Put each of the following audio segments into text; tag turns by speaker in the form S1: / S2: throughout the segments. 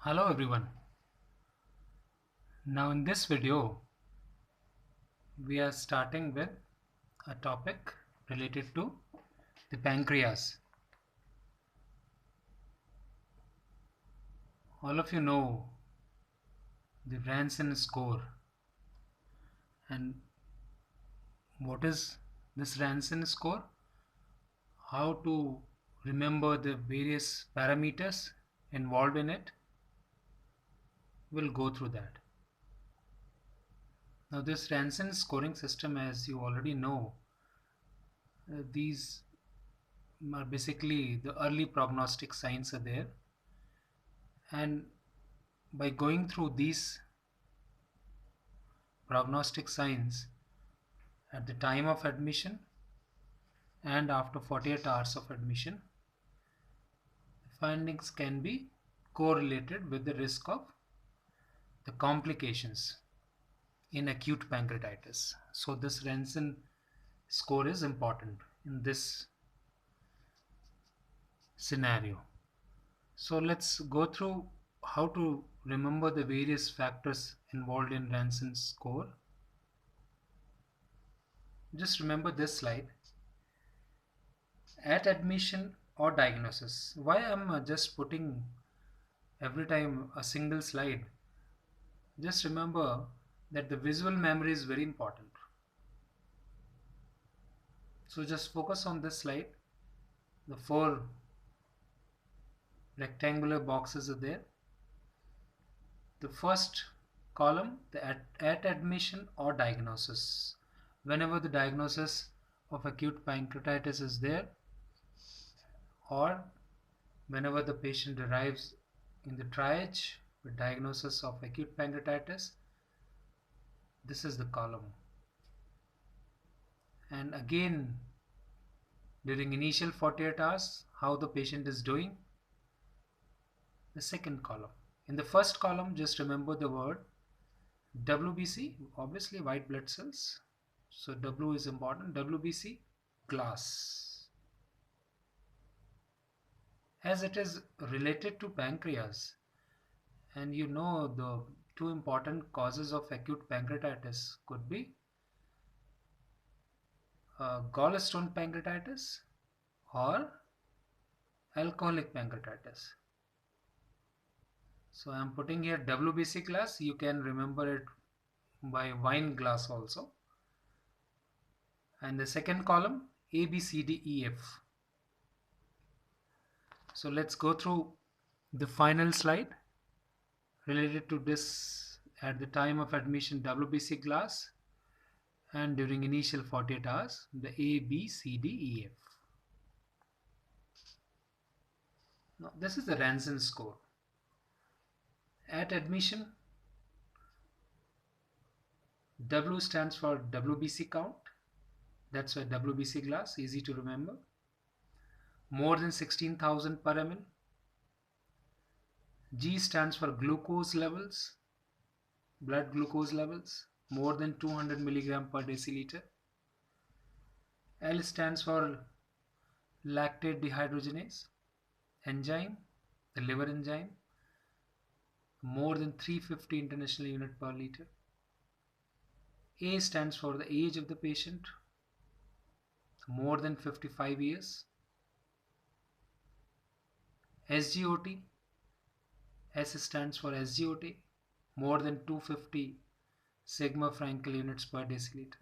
S1: Hello everyone. Now in this video we are starting with a topic related to the pancreas. All of you know the Ranson score, and what is this Ranson score? How to remember the various parameters involved in it? We'll go through that. Now this Ranson scoring system, as you already know, these are basically the early prognostic signs are there, and by going through these prognostic signs at the time of admission and after 48 hours of admission, findings can be correlated with the risk of the complications in acute pancreatitis. So this Ranson score is important in this scenario. So let's go through how to remember the various factors involved in Ranson score. Just remember this slide. At admission or diagnosis. Why I'm just putting every time a single slide? Just remember that the visual memory is very important. So just focus on this slide. The 4 rectangular boxes are there. The first column, the at admission or diagnosis. Whenever the diagnosis of acute pancreatitis is there, or whenever the patient arrives in the triage with diagnosis of acute pancreatitis, this is the column. And again, during initial 48 hours, how the patient is doing, the second column. In the first column, just remember the word WBC, obviously white blood cells. So W is important. WBC, glass. As it is related to pancreas, and you know the two important causes of acute pancreatitis could be gallstone pancreatitis or alcoholic pancreatitis. So I am putting here WBC glass. You can remember it by wine glass also. And the second column, A, B, C, D, E, F. So let's go through the final slide related to this at the time of admission WBC glass and during initial 48 hours, the A, B, C, D, E, F. Now this is the Ranson score. At admission, W stands for WBC count. That's why WBC glass, easy to remember. More than 16,000 per ml. G stands for glucose levels, blood glucose levels, more than 200 milligram per deciliter. L stands for lactate dehydrogenase enzyme, the liver enzyme, more than 350 international unit per liter. A stands for the age of the patient, more than 55 years. SGOT, S stands for SGOT, more than 250 sigma Frankel units per deciliter.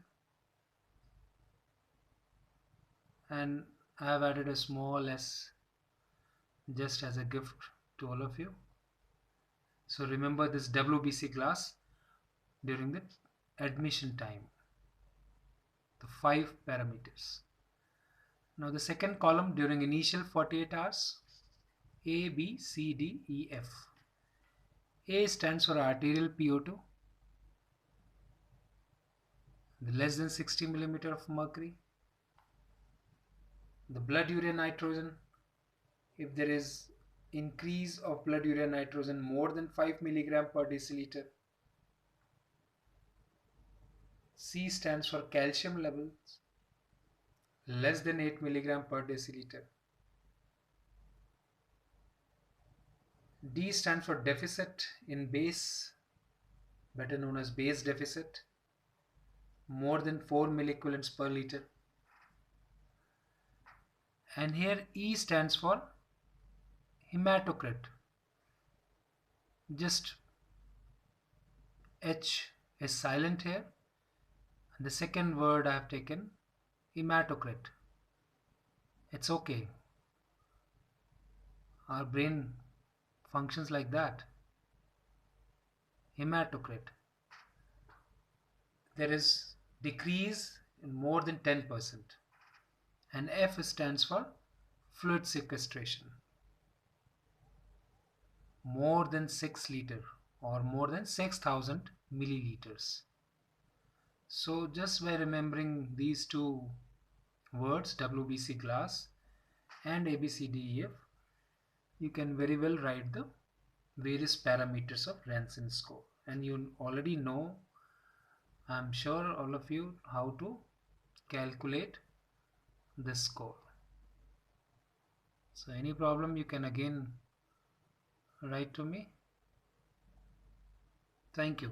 S1: And I have added a small s just as a gift to all of you. So remember this WBC glass during the admission time, the 5 parameters. Now the second column during initial 48 hours, A, B, C, D, E, F. A stands for arterial PO2, the less than 60 millimeter of mercury. The blood urea nitrogen, if there is increase of blood urea nitrogen more than 5 milligram per deciliter. C stands for calcium levels, less than 8 milligram per deciliter. D stands for deficit in base, better known as base deficit, more than 4 milliequivalents per liter. And here E stands for hematocrit. Just H is silent here. And the second word I have taken, hematocrit. It's okay. Our brain functions like that. Hematocrit. There is decrease in more than 10%. And F stands for fluid sequestration. More than 6 liter or more than 6,000 milliliters. So just by remembering these two words, WBC glass and ABCDEF, you can very well write the various parameters of Rancine score. And you already know, I'm sure all of you, how to calculate this score. So any problem you can again write to me. Thank you.